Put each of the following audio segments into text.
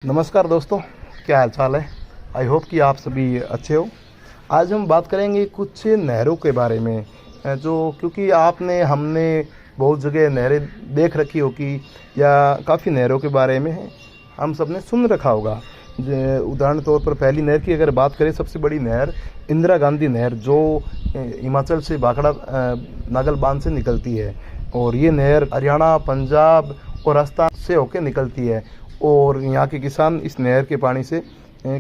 नमस्कार दोस्तों, क्या हाल चाल है। आई होप कि आप सभी अच्छे हो। आज हम बात करेंगे कुछ नहरों के बारे में, जो क्योंकि आपने हमने बहुत जगह नहरें देख रखी होगी या काफ़ी नहरों के बारे में हम सब ने सुन रखा होगा। उदाहरण तौर पर पहली नहर की अगर बात करें, सबसे बड़ी नहर इंदिरा गांधी नहर, जो हिमाचल से भाखड़ा नागल बांध से निकलती है, और ये नहर हरियाणा, पंजाब और राजस्थान से होकर निकलती है, और यहाँ के किसान इस नहर के पानी से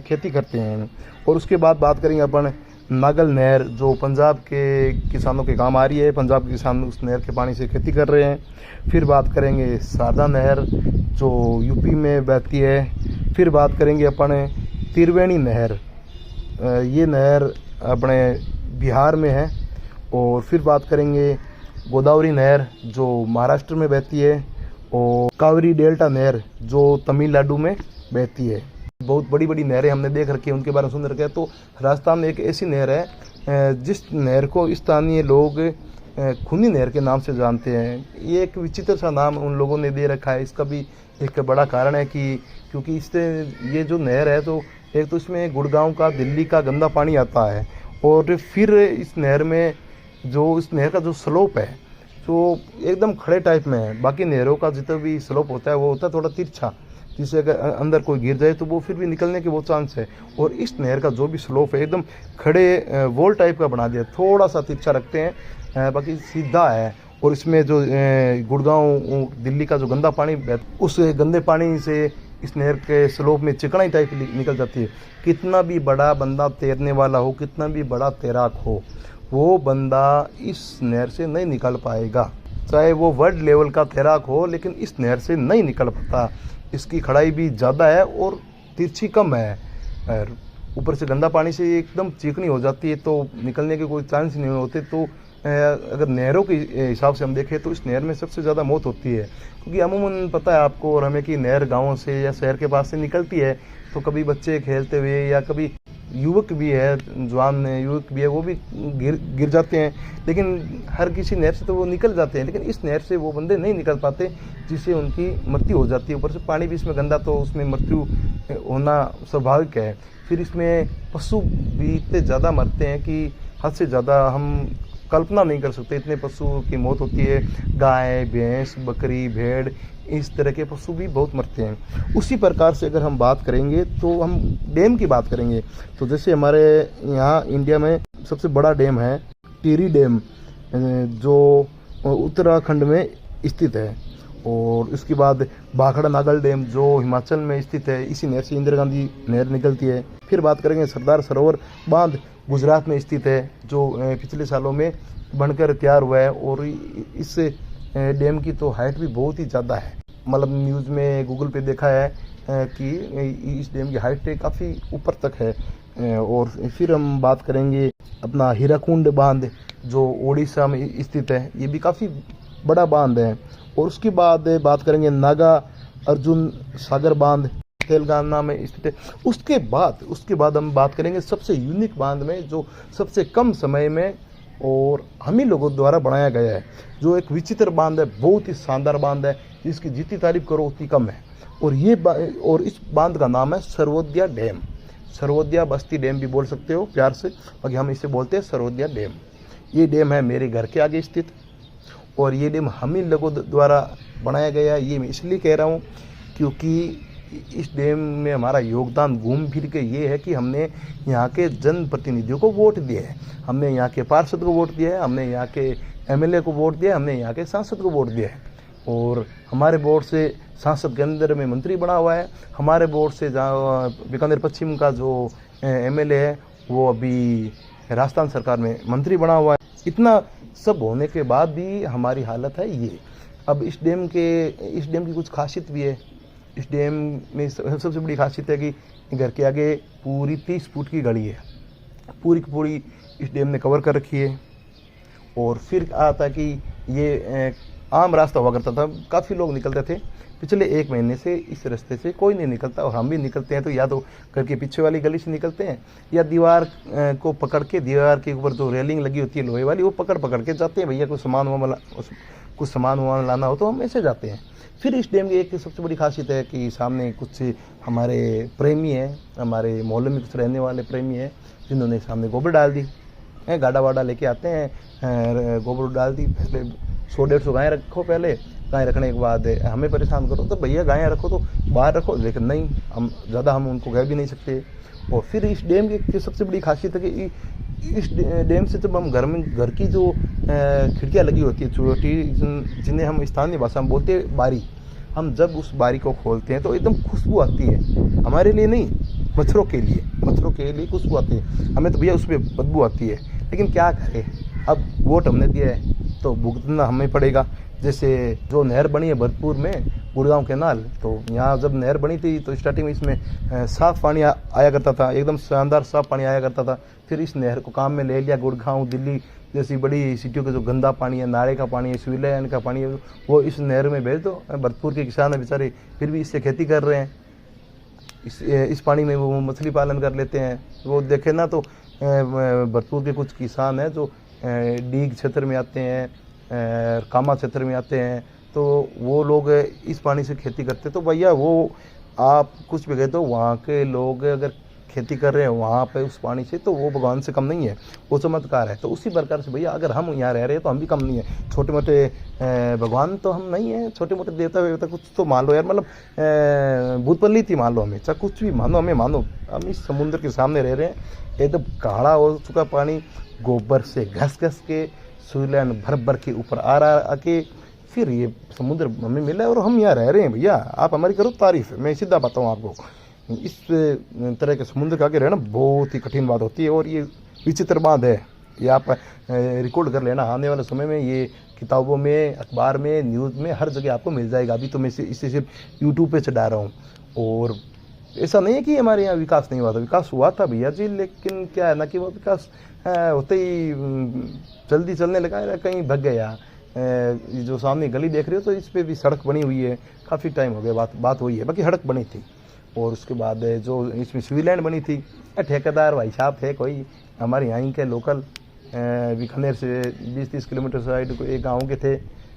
खेती करते हैं। और उसके बाद बात करेंगे अपन नागल नहर, जो पंजाब के किसानों के काम आ रही है। पंजाब के किसान उस नहर के पानी से खेती कर रहे हैं। फिर बात करेंगे शारदा नहर, जो यूपी में बहती है। फिर बात करेंगे अपन त्रिवेणी नहर, ये नहर अपने बिहार में है। और फिर बात करेंगे गोदावरी नहर, जो महाराष्ट्र में बहती है। और कावेरी डेल्टा नहर, जो तमिलनाडु में बहती है। बहुत बड़ी बड़ी नहरें हमने देख रखी है, उनके बारे में सुन रखे हैं। तो राजस्थान में एक ऐसी नहर है जिस नहर को स्थानीय लोग खूनी नहर के नाम से जानते हैं। ये एक विचित्र सा नाम उन लोगों ने दे रखा है। इसका भी एक बड़ा कारण है कि क्योंकि इससे ये जो नहर है, तो एक तो इसमें गुड़गांव का, दिल्ली का गंदा पानी आता है, और फिर इस नहर में इस नहर का जो स्लोप है, तो एकदम खड़े टाइप में है। बाकी नहरों का जितना भी स्लोप होता है वो होता है थोड़ा तिरछा, जिससे अगर अंदर कोई गिर जाए तो वो फिर भी निकलने के बहुत चांस है। और इस नहर का जो भी स्लोप है, एकदम खड़े वॉल टाइप का बना दिया, थोड़ा सा तिरछा रखते हैं, बाकी सीधा है। और इसमें जो गुड़गांव, दिल्ली का जो गंदा पानी, उस गंदे पानी से इस नहर के स्लोप में चिकनाई टाइप निकल जाती है। कितना भी बड़ा बंदा तैरने वाला हो, कितना भी बड़ा तैराक हो, वो बंदा इस नहर से नहीं निकल पाएगा। चाहे वो वर्ल्ड लेवल का तैराक हो, लेकिन इस नहर से नहीं निकल पाता। इसकी खड़ाई भी ज़्यादा है और तिरछी कम है, और ऊपर से गंदा पानी से एकदम चिकनी हो जाती है, तो निकलने के कोई चांस नहीं होते। तो अगर नहरों के हिसाब से हम देखें तो इस नहर में सबसे ज़्यादा मौत होती है, क्योंकि अमूमन पता है आपको और हमें कि नहर गाँवों से या शहर के पास से निकलती है। तो कभी बच्चे खेलते हुए या कभी युवक भी है, जवान युवक भी है, वो भी गिर जाते हैं। लेकिन हर किसी नहर से तो वो निकल जाते हैं, लेकिन इस नहर से वो बंदे नहीं निकल पाते, जिससे उनकी मृत्यु हो जाती है। ऊपर से पानी भी इसमें गंदा, तो उसमें मृत्यु होना स्वाभाविक है। फिर इसमें पशु भी इतने ज़्यादा मरते हैं कि हद से ज़्यादा हम कल्पना नहीं कर सकते। इतने पशुओं की मौत होती है। गाय, भैंस, बकरी, भेड़, इस तरह के पशु भी बहुत मरते हैं। उसी प्रकार से अगर हम बात करेंगे तो हम डैम की बात करेंगे, तो जैसे हमारे यहाँ इंडिया में सबसे बड़ा डैम है टिहरी डैम, जो उत्तराखंड में स्थित है। और उसके बाद भाखड़ा नागल डैम, जो हिमाचल में स्थित है। इसी नहर से इंदिरा गांधी नहर निकलती है। फिर बात करेंगे सरदार सरोवर बांध, गुजरात में स्थित है, जो पिछले सालों में बनकर तैयार हुआ है। और इस डैम की तो हाइट भी बहुत ही ज़्यादा है। मतलब न्यूज़ में, गूगल पे देखा है कि इस डैम की हाइट काफ़ी ऊपर तक है। और फिर हम बात करेंगे अपना हीराकुंड बांध, जो ओडिशा में स्थित है। ये भी काफ़ी बड़ा बांध है। और उसके बाद बात करेंगे नागा अर्जुन सागर बांध, तेलंगाना में स्थित है। उसके बाद हम बात करेंगे सबसे यूनिक बांध में, जो सबसे कम समय में और हम ही लोगों द्वारा बनाया गया है, जो एक विचित्र बांध है, बहुत ही शानदार बांध है, जिसकी जितनी तारीफ करो उतनी कम है। और इस बांध का नाम है सर्वोदया डैम। सर्वोदया बस्ती डैम भी बोल सकते हो प्यार से, बाकी हम इसे बोलते हैं सर्वोदया डैम। ये डैम है मेरे घर के आगे स्थित, और ये डैम हम ही लोगों द्वारा बनाया गया है। ये मैं इसलिए कह रहा हूँ क्योंकि इस डैम में हमारा योगदान घूम फिर के ये है कि हमने यहाँ के जनप्रतिनिधियों को वोट दिए है, हमने यहाँ के पार्षद को वोट दिया है, हमने यहाँ के एमएलए को वोट दिया है, हमने यहाँ के सांसद को वोट दिया है। और हमारे वोट से सांसद के अंदर में मंत्री बना हुआ है। हमारे वोट से जहाँ बीकानेर पश्चिम का जो एमएलए है, वो अभी राजस्थान सरकार में मंत्री बना हुआ है। इतना सब होने के बाद भी हमारी हालत है ये। अब इस डैम की कुछ खासियत भी है। इस डैम में सबसे बड़ी खासियत है कि घर के आगे पूरी 30 फुट की गली है, पूरी की पूरी इस डैम ने कवर कर रखी है। और फिर आता है कि ये आम रास्ता हुआ करता था, काफ़ी लोग निकलते थे। पिछले 1 महीने से इस रास्ते से कोई नहीं निकलता, और हम भी निकलते हैं तो या तो घर के पीछे वाली गली से निकलते हैं, या दीवार को पकड़ के, दीवार के ऊपर जो रेलिंग लगी होती है लोहे वाली, वो पकड़ के जाते हैं। भैया कुछ सामान वामान लाना हो तो हम ऐसे जाते हैं। फिर इस डैम की एक सबसे बड़ी खासियत है कि सामने कुछ हमारे प्रेमी हैं, हमारे मोहल्ले में कुछ रहने वाले प्रेमी हैं जिन्होंने सामने गोबर डाल दी है। गाड़ा वाड़ा लेके आते हैं, गोबर डाल दी। पहले 100-150 गायें रखो, पहले गाय रखने के बाद हमें परेशान करो तो भैया गायें रखो तो बाहर रखो, लेकिन नहीं, हम ज़्यादा हम उनको कह भी नहीं सकते। और फिर इस डैम की सबसे बड़ी खासियत है कि इस डैम से जब हम घर की जो खिड़कियाँ लगी होती है छोटी, जिन्हें हम स्थानीय भाषा में बोलते हैं बारी, हम जब उस बारी को खोलते हैं तो एकदम खुशबू आती है। हमारे लिए नहीं, मच्छरों के लिए खुशबू आती है। हमें तो भैया उस पर बदबू आती है, लेकिन क्या करें, अब वोट हमने दिया है तो भुगतना हमें पड़ेगा। जैसे जो नहर बनी है भरतपुर में, गुड़गांव कैनाल, तो यहाँ जब नहर बनी थी तो स्टार्टिंग में इसमें साफ़ पानी आया करता था, एकदम शानदार साफ़ पानी आया करता था। फिर इस नहर को काम में ले लिया गुड़गांव, दिल्ली जैसी बड़ी सिटियों का जो गंदा पानी है, नाले का पानी है, सिविलाइन का पानी है, वो इस नहर में भेज दो। भरतपुर के किसान है बेचारे, फिर भी इससे खेती कर रहे हैं। इस पानी में वो मछली पालन कर लेते हैं। वो देखे ना तो भरतपुर के कुछ किसान हैं जो डीग क्षेत्र में आते हैं, कामा क्षेत्र में आते हैं, तो वो लोग इस पानी से खेती करते। तो भैया वो आप कुछ भी कहते हो, वहाँ के लोग अगर खेती कर रहे हैं वहाँ पे उस पानी से, तो वो भगवान से कम नहीं है, वो चमत्कार है। तो उसी प्रकार से भैया अगर हम यहाँ रह रहे हैं तो हम भी कम नहीं है। छोटे मोटे भगवान तो हम नहीं हैं, छोटे मोटे देवता वेवता कुछ तो मान लो यार, मतलब भूत पल्ली मान लो हमें, चाहे कुछ भी मानो, हमें मानो। हम इस समुद्र के सामने रह रहे हैं, एकदम गाढ़ा हो चुका पानी, गोबर से घस घस के स्विट्जरलैंड भर भर के ऊपर आ रहा आके, फिर ये समुद्र हमें मिला है और हम यहाँ रह रहे हैं। भैया आप हमारी करो तारीफ, मैं सीधा बताऊँ आपको, इस तरह के समुद्र के आगे रहना बहुत ही कठिन बात होती है। और ये विचित्र बात है, ये आप रिकॉर्ड कर लेना, आने वाले समय में ये किताबों में, अखबार में, न्यूज़ में, हर जगह आपको मिल जाएगा। अभी तो मैं इसे सिर्फ यूट्यूब पे चढ़ा रहा हूँ। और ऐसा नहीं है कि हमारे यहाँ विकास नहीं हुआ था, विकास हुआ था भैया जी, लेकिन क्या है ना कि वो विकास होते ही जल्दी चलने लगा है, कहीं भग गया। जो सामने गली देख रहे हो तो इस पर भी सड़क बनी हुई है, काफ़ी टाइम हो गया बात हुई है, बाकी सड़क बनी थी। और उसके बाद जो इसमें स्विट्जरलैंड बनी थी, ठेकेदार भाई साहब थे कोई हमारे यहाँ के लोकल, बीकानेर से 20-30 किलोमीटर साइड को एक गाँव के थे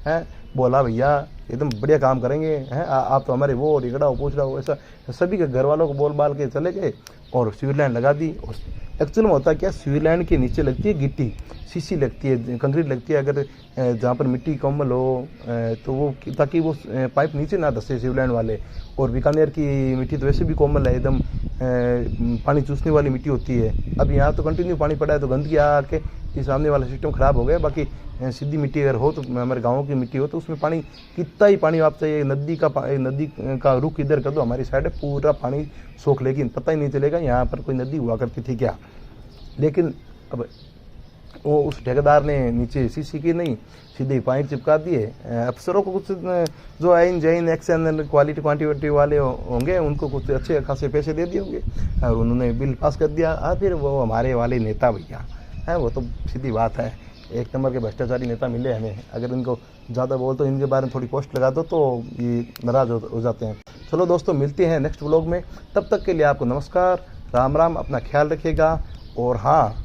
हैं। बोला भैया एकदम बढ़िया काम करेंगे हैं, आप तो हमारे वो रिगड़ा हो, पूछ रहा हो, ऐसा सभी के घर वालों को बोल बाल के चले गए और स्विट्जरलैंड लगा दी। और एक्चुअल में होता क्या, स्विट्जरलैंड के नीचे लगती है गिट्टी, सीसी लगती है, कंक्रीट लगती है। अगर जहाँ पर मिट्टी कोमल हो तो वो, ताकि वो पाइप नीचे ना धसे स्विट्जरलैंड वाले। और बीकानेर की मिट्टी तो वैसे भी कोमल है, एकदम पानी चूसने वाली मिट्टी होती है। अब यहाँ तो कंटिन्यू पानी पड़ा है तो गंदगी आके ये सामने वाला सिस्टम ख़राब हो गया। बाकी सीधी मिट्टी अगर हो तो, हमारे गाँव की मिट्टी हो तो उसमें पानी, कितना ही पानी आप चाहिए, नदी का रुख इधर कर दो, हमारी साइड पूरा पानी सोख लेगी, पता ही नहीं चलेगा यहाँ पर कोई नदी हुआ करती थी क्या। लेकिन अब वो उस ठेकेदार ने नीचे सीसी की नहीं, सीधे पाइप चिपका दिए। अफसरों को कुछ जो आइन जैन एक्शन क्वालिटी क्वांटिटी वाले होंगे उनको कुछ अच्छे खासे पैसे दे दिए होंगे और उन्होंने बिल पास कर दिया। फिर वो हमारे वाले नेता भैया हैं, वो तो सीधी बात है, एक नंबर के भ्रष्टाचारी नेता मिले हमें। अगर इनको ज़्यादा बोल तो इनके बारे में थोड़ी पोस्ट लगा दो तो ये नाराज़ हो जाते हैं। चलो दोस्तों, मिलते हैं नेक्स्ट व्लॉग में, तब तक के लिए आपको नमस्कार, राम राम, अपना ख्याल रखिएगा। और हाँ,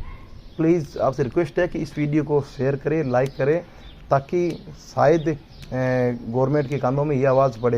प्लीज़ आपसे रिक्वेस्ट है कि इस वीडियो को शेयर करें, लाइक करें, ताकि शायद गवर्नमेंट के कानों में ये आवाज़ पड़े।